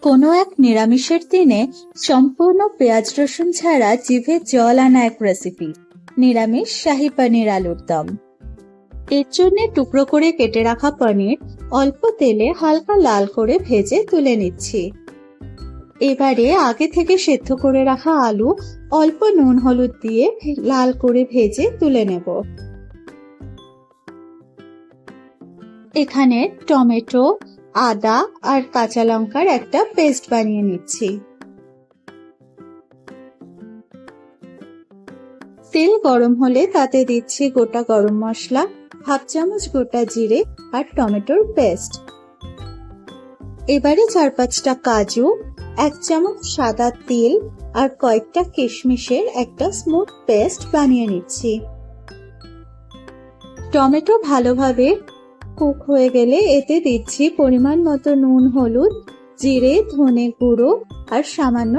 কোনো এক নিরামিষের দিনে সম্পূর্ণ পেঁয়াজ রসুন ছাড়া জিভে জল আনা এক রেসিপি, নিরামিষ শাহী পনির আলুর দম। এর জন্য টুকরো করে কেটে রাখা পনির অল্প তেলে হালকা লাল করে ভেজে তুলে নিচ্ছি। এবারে আগে থেকে সেদ্ধ করে রাখা আলু অল্প নুন হলুদ দিয়ে লাল করে ভেজে তুলে নেব। এখানে টমেটো, আদা আর কাঁচা লঙ্কার একটা পেস্ট বানিয়ে নিচ্ছি। তেল গরম হলে তাতে দিচ্ছি গোটা গরম মশলা, হাফ চামচ গোটা জিরে আর টমেটোর পেস্ট। এবারে 4-5টা কাজু, 1 চামচ সাদা তিল আর কয়েকটা কিশমিশের একটা স্মুথ পেস্ট বানিয়ে নিচ্ছি। টমেটো ভালোভাবে কুক হয়ে গেলে এতে দিচ্ছি পরিমাণ মতো নুন, হলুদ, জিরে, ধনে গুঁড়ো আর সামান্য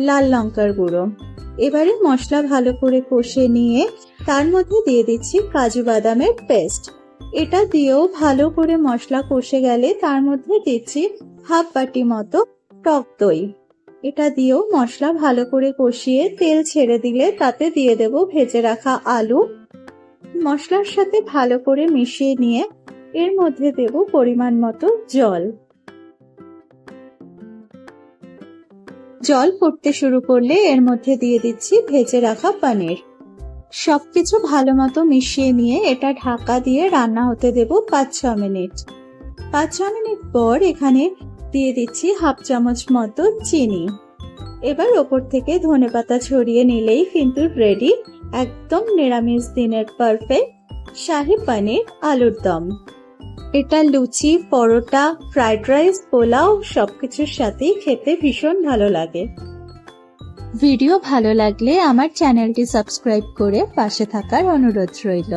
লাল লঙ্কার গুঁড়ো। এবারে মশলা ভালো করে কষে নিয়ে তার মধ্যে দিয়ে দিচ্ছি কাজু বাদামের পেস্ট। এটা দিয়েও ভালো করে মশলা কষে গেলে তার মধ্যে দিচ্ছি হাফ বাটি মতো টক দই। এটা দিয়েও মশলা ভালো করে কষিয়ে তেল ছেড়ে দিলে তাতে দিয়ে দেব ভেজে রাখা আলু। মশলার সাথে ভালো করে মিশিয়ে নিয়ে এর মধ্যে দেব পরিমাণ মতো জল। জল ফুটতে শুরু করলে এর মধ্যে দিয়ে দিচ্ছি ভেজে রাখা পনির। সবকিছু ভালো মতো মিশিয়ে নিয়ে এটা ঢাকা দিয়ে রান্না হতে দেব 5-6 মিনিট। 5-6 মিনিট পর এখানে দিয়ে দিচ্ছি হাফ চামচ মতো চিনি। এবার ওপর থেকে ধনেপাতা ছড়িয়ে নিলেই কিন্তু রেডি একদম নিরামিষ দিনের পারফেক্ট শাহী পনির আলুর দম। এটা লুচি, পরোটা, ফ্রাইড রাইস, পোলাও সবকিছুর সাথেই খেতে ভীষণ ভালো লাগে। ভিডিও ভালো লাগলে আমার চ্যানেলটি সাবস্ক্রাইব করে পাশে থাকার অনুরোধ রইল।